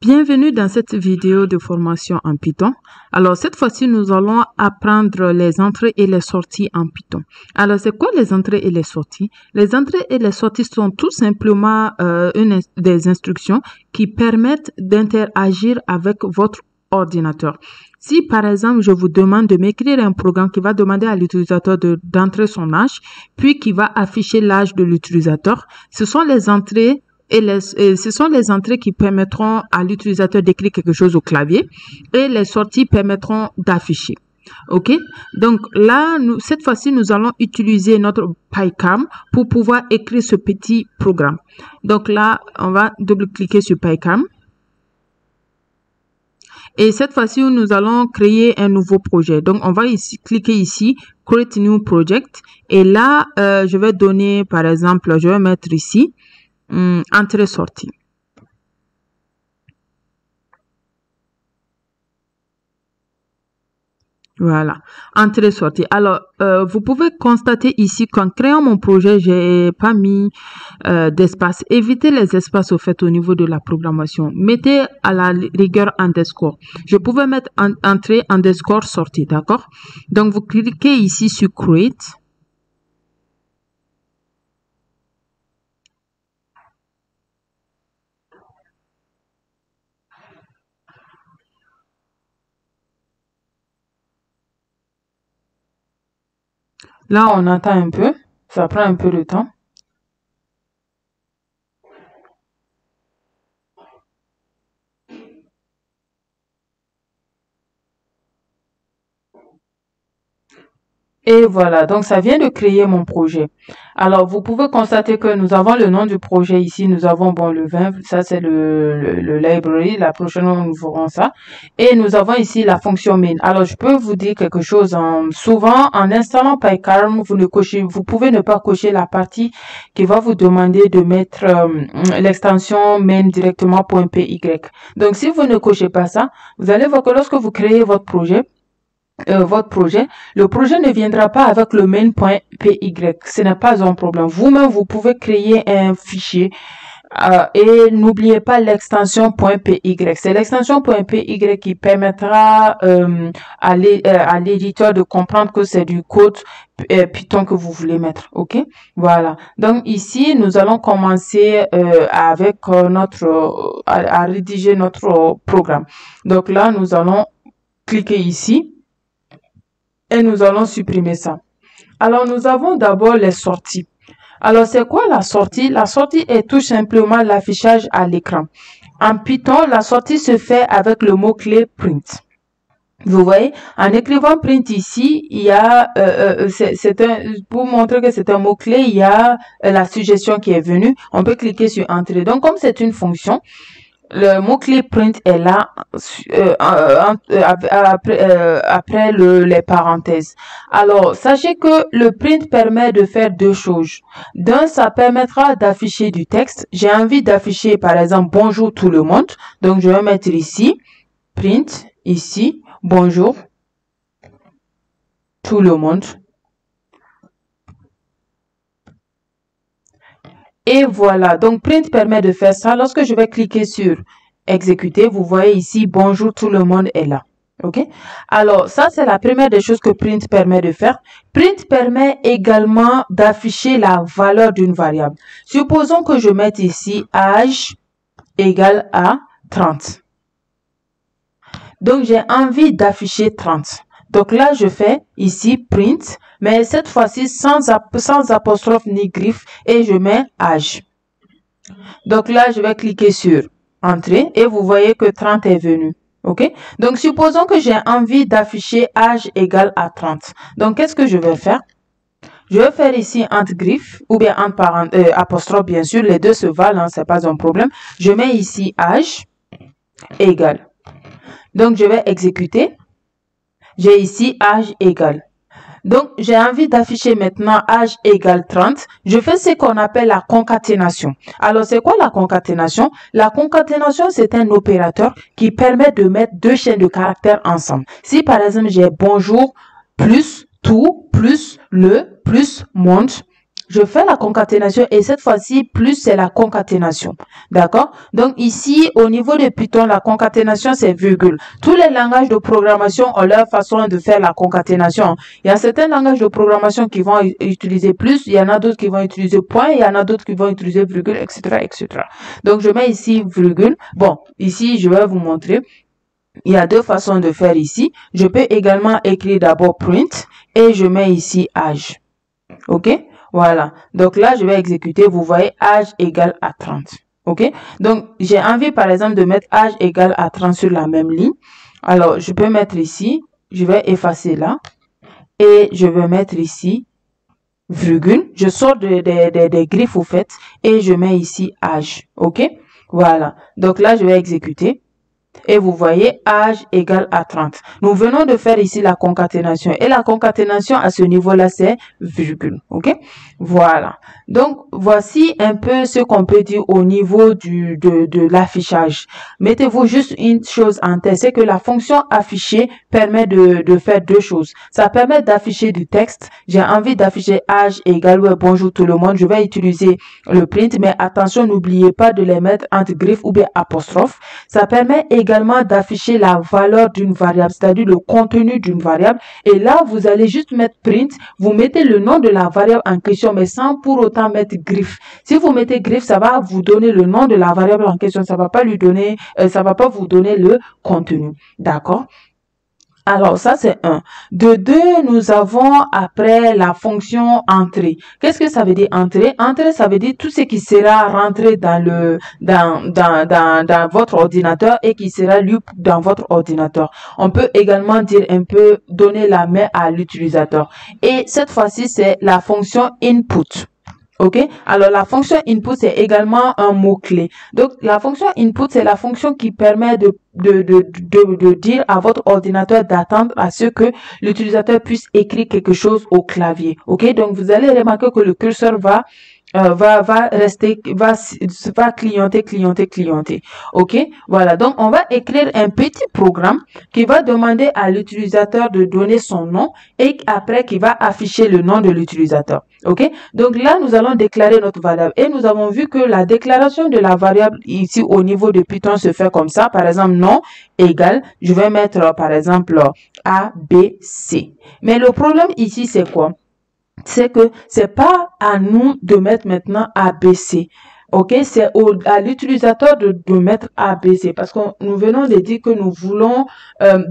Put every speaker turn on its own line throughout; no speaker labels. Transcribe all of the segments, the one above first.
Bienvenue dans cette vidéo de formation en Python. Alors, cette fois-ci, nous allons apprendre les entrées et les sorties en Python. Alors, c'est quoi les entrées et les sorties? Les entrées et les sorties sont tout simplement des instructions qui permettent d'interagir avec votre ordinateur. Si, par exemple, je vous demande de m'écrire un programme qui va demander à l'utilisateur d'entrer son âge, puis qui va afficher l'âge de l'utilisateur, ce sont les entrées ce sont les entrées qui permettront à l'utilisateur d'écrire quelque chose au clavier et les sorties permettront d'afficher. OK? Donc là, cette fois-ci, nous allons utiliser notre PyCharm pour pouvoir écrire ce petit programme. Donc là, on va double-cliquer sur PyCharm. Et cette fois-ci, nous allons créer un nouveau projet. Donc, on va cliquer ici, Create New Project. Et là, je vais donner, par exemple, je vais mettre ici, entrée-sortie. Voilà, entrée-sortie. Alors, vous pouvez constater ici qu'en créant mon projet, j'ai pas mis d'espace. Évitez les espaces au fait au niveau de la programmation. Mettez à la rigueur underscore. Je pouvais mettre entrée underscore sortie, d'accord? Donc, vous cliquez ici sur Create. Là, on attend un peu. Ça prend un peu de temps. Et voilà, donc ça vient de créer mon projet. Alors, vous pouvez constater que nous avons le nom du projet ici. Nous avons, bon, le 20, ça c'est le library. La prochaine fois, nous verrons ça. Et nous avons ici la fonction main. Alors, je peux vous dire quelque chose. Souvent, en installant PyCharm, vous pouvez ne pas cocher la partie qui va vous demander de mettre l'extension main directement .py. Donc, si vous ne cochez pas ça, vous allez voir que lorsque vous créez votre projet, le projet ne viendra pas avec le main.py. Ce n'est pas un problème. Vous-même, vous pouvez créer un fichier et n'oubliez pas l'extension .py. C'est l'extension .py qui permettra à l'éditeur de comprendre que c'est du code Python que vous voulez mettre. OK? Voilà. Donc ici, nous allons commencer avec à rédiger notre programme. Donc là, nous allons cliquer ici. Et nous allons supprimer ça. Alors, nous avons d'abord les sorties. Alors, c'est quoi la sortie? La sortie est tout simplement l'affichage à l'écran. En Python, la sortie se fait avec le mot-clé print. Vous voyez, en écrivant print ici, il y a, pour montrer que c'est un mot-clé, il y a la suggestion qui est venue. On peut cliquer sur entrée. Donc, comme c'est une fonction, le mot-clé print est là après les parenthèses. Alors, sachez que le print permet de faire deux choses. D'un, ça permettra d'afficher du texte. J'ai envie d'afficher, par exemple, bonjour tout le monde. Donc, je vais mettre ici, print, ici, bonjour tout le monde. Et voilà, donc print permet de faire ça. Lorsque je vais cliquer sur exécuter, vous voyez ici, bonjour, tout le monde est là. OK? Alors, ça, c'est la première des choses que print permet de faire. Print permet également d'afficher la valeur d'une variable. Supposons que je mette ici âge égale à 30. Donc, j'ai envie d'afficher 30. Donc là, je fais ici print, mais cette fois-ci sans apostrophe ni griffe et je mets âge. Donc là, je vais cliquer sur entrée et vous voyez que 30 est venu. OK? Donc, supposons que j'ai envie d'afficher âge égal à 30. Donc, qu'est-ce que je vais faire? Je vais faire ici entre griffe ou bien entre apostrophe, bien sûr. Les deux se valent, hein, c'est pas un problème. Je mets ici âge égal. Donc, je vais exécuter. J'ai ici âge égal. Donc, j'ai envie d'afficher maintenant âge égale 30. Je fais ce qu'on appelle la concaténation. Alors, c'est quoi la concaténation? La concaténation, c'est un opérateur qui permet de mettre deux chaînes de caractères ensemble. Si, par exemple, j'ai bonjour plus tout plus le plus monde je fais la concaténation et cette fois-ci, plus c'est la concaténation. D'accord? Donc ici, au niveau de Python, la concaténation, c'est virgule. Tous les langages de programmation ont leur façon de faire la concaténation. Il y a certains langages de programmation qui vont utiliser plus, il y en a d'autres qui vont utiliser point, il y en a d'autres qui vont utiliser virgule, etc., etc. Donc je mets ici virgule. Bon, ici, je vais vous montrer. Il y a deux façons de faire ici. Je peux également écrire d'abord print et je mets ici âge. OK? Voilà. Donc là, je vais exécuter. Vous voyez, âge égale à 30. OK? Donc, j'ai envie, par exemple, de mettre âge égale à 30 sur la même ligne. Alors, je peux mettre ici. Je vais effacer là. Et je vais mettre ici virgule. Je sors des griffes au fait. Et je mets ici âge. OK? Voilà. Donc là, je vais exécuter. Et vous voyez, âge égale à 30. Nous venons de faire ici la concaténation. Et la concaténation à ce niveau-là, c'est virgule. OK? Voilà. Donc, voici un peu ce qu'on peut dire au niveau de l'affichage. Mettez-vous juste une chose en tête, c'est que la fonction afficher permet de faire deux choses. Ça permet d'afficher du texte. J'ai envie d'afficher âge égale, ouais, bonjour tout le monde. Je vais utiliser le print, mais attention, n'oubliez pas de les mettre entre griffes ou bien apostrophe. Ça permet également d'afficher la valeur d'une variable, c'est-à-dire le contenu d'une variable. Et là, vous allez juste mettre print, vous mettez le nom de la variable en question, mais sans pour autant mettre griffe. Si vous mettez griffe, ça va vous donner le nom de la variable en question, ça va pas lui donner, ça va pas vous donner le contenu. D'accord? Alors, ça, c'est un. De deux, nous avons après la fonction entrée. Qu'est-ce que ça veut dire entrée? Entrée, ça veut dire tout ce qui sera rentré dans votre ordinateur et qui sera lu dans votre ordinateur. On peut également dire un peu donner la main à l'utilisateur. Et cette fois-ci, c'est la fonction input. OK? Alors, la fonction input, c'est également un mot-clé. Donc, la fonction input, c'est la fonction qui permet de dire à votre ordinateur d'attendre à ce que l'utilisateur puisse écrire quelque chose au clavier. OK? Donc, vous allez remarquer que le curseur va clienter. OK? Voilà. Donc, on va écrire un petit programme qui va demander à l'utilisateur de donner son nom et après qui va afficher le nom de l'utilisateur. OK? Donc, là, nous allons déclarer notre variable et nous avons vu que la déclaration de la variable ici au niveau de Python se fait comme ça. Par exemple, nom égale, je vais mettre par exemple A, B, C. Mais le problème ici, c'est quoi? C'est que c'est pas à nous de mettre maintenant ABC. OK, c'est à l'utilisateur de mettre ABC parce que nous venons de dire que nous voulons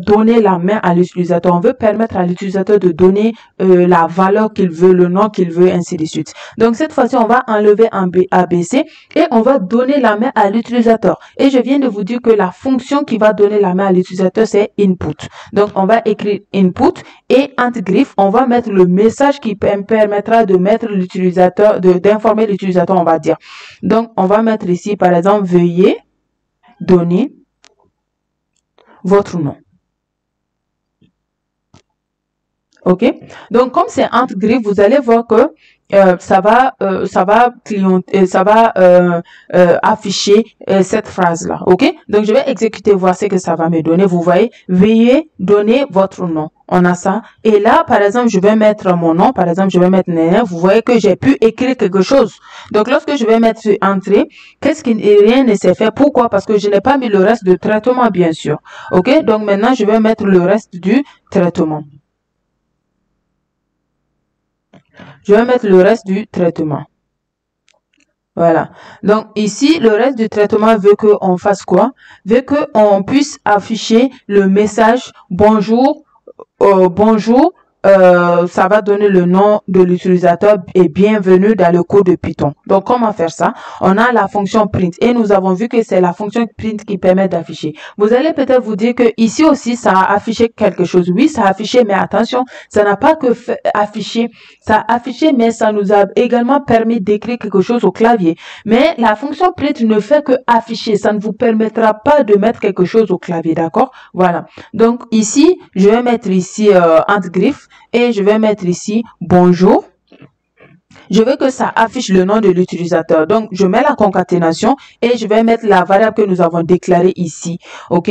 donner la main à l'utilisateur. On veut permettre à l'utilisateur de donner la valeur qu'il veut, le nom qu'il veut, ainsi de suite. Donc, cette fois-ci, on va enlever un ABC et on va donner la main à l'utilisateur. Et je viens de vous dire que la fonction qui va donner la main à l'utilisateur, c'est input. Donc, on va écrire input et entre griffes, on va mettre le message qui permettra de mettre l'utilisateur, d'informer l'utilisateur, on va dire. Donc, on va mettre ici, par exemple, veuillez donner votre nom. OK? Donc, comme c'est entre griffes, vous allez voir que ça va afficher cette phrase-là. OK? Donc, je vais exécuter, voir ce que ça va me donner. Vous voyez, veuillez donner votre nom. On a ça. Et là, par exemple, je vais mettre mon nom. Par exemple, je vais mettre Néné. Vous voyez que j'ai pu écrire quelque chose. Donc, lorsque je vais mettre entrée, rien ne s'est fait. Pourquoi? Parce que je n'ai pas mis le reste de traitement, bien sûr. OK? Donc, maintenant, je vais mettre le reste du traitement. Je vais mettre le reste du traitement. Voilà. Donc, ici, le reste du traitement veut qu'on fasse quoi? Veut qu'on puisse afficher le message bonjour, bonjour. Ça va donner le nom de l'utilisateur et bienvenue dans le code de Python. Donc, comment faire ça? On a la fonction print et nous avons vu que c'est la fonction print qui permet d'afficher. Vous allez peut-être vous dire que ici aussi, ça a affiché quelque chose. Oui, ça a affiché, mais attention, ça n'a pas que affiché. Ça a affiché, mais ça nous a également permis d'écrire quelque chose au clavier. Mais la fonction print ne fait que afficher. Ça ne vous permettra pas de mettre quelque chose au clavier, d'accord? Voilà. Donc, ici, je vais mettre ici entre griffes. Et je vais mettre ici bonjour. Je veux que ça affiche le nom de l'utilisateur. Donc, je mets la concaténation et je vais mettre la variable que nous avons déclarée ici. OK?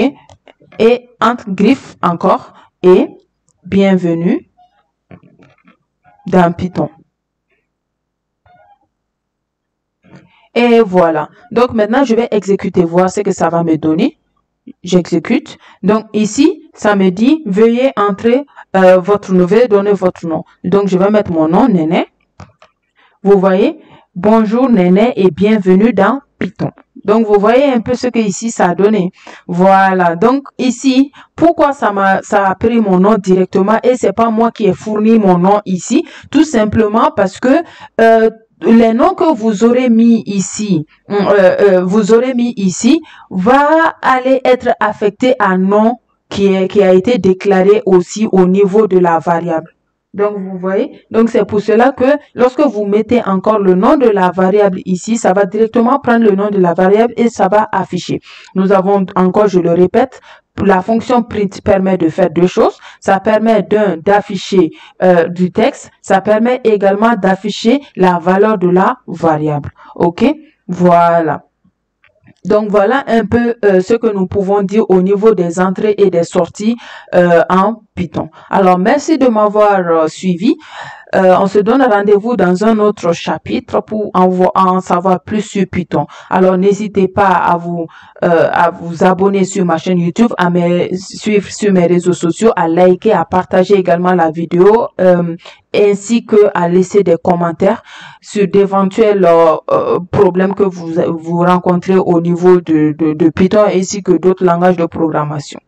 Et entre griffes encore et bienvenue dans Python. Et voilà. Donc maintenant, je vais exécuter, voir ce que ça va me donner. J'exécute. Donc ici, ça me dit, veuillez entrer votre nom, veuillez donner votre nom. Donc je vais mettre mon nom, Néné. Vous voyez, bonjour Néné et bienvenue dans Python. Donc vous voyez un peu ce que ici ça a donné. Voilà. Donc ici, pourquoi ça a pris mon nom directement et c'est pas moi qui ai fourni mon nom ici? Tout simplement parce que les noms que vous aurez mis ici, va aller être affecté à un nom qui a été déclaré aussi au niveau de la variable. Donc, vous voyez, donc c'est pour cela que lorsque vous mettez encore le nom de la variable ici, ça va directement prendre le nom de la variable et ça va afficher. Nous avons encore, je le répète, la fonction print permet de faire deux choses. Ça permet d'afficher du texte. Ça permet également d'afficher la valeur de la variable. OK? Voilà. Donc, voilà un peu ce que nous pouvons dire au niveau des entrées et des sorties en Python. Alors, merci de m'avoir suivi. On se donne rendez-vous dans un autre chapitre pour en savoir plus sur Python. Alors, n'hésitez pas à vous abonner sur ma chaîne YouTube, à me suivre sur mes réseaux sociaux, à liker, à partager également la vidéo, ainsi que à laisser des commentaires sur d'éventuels problèmes que vous rencontrez au niveau de Python ainsi que d'autres langages de programmation.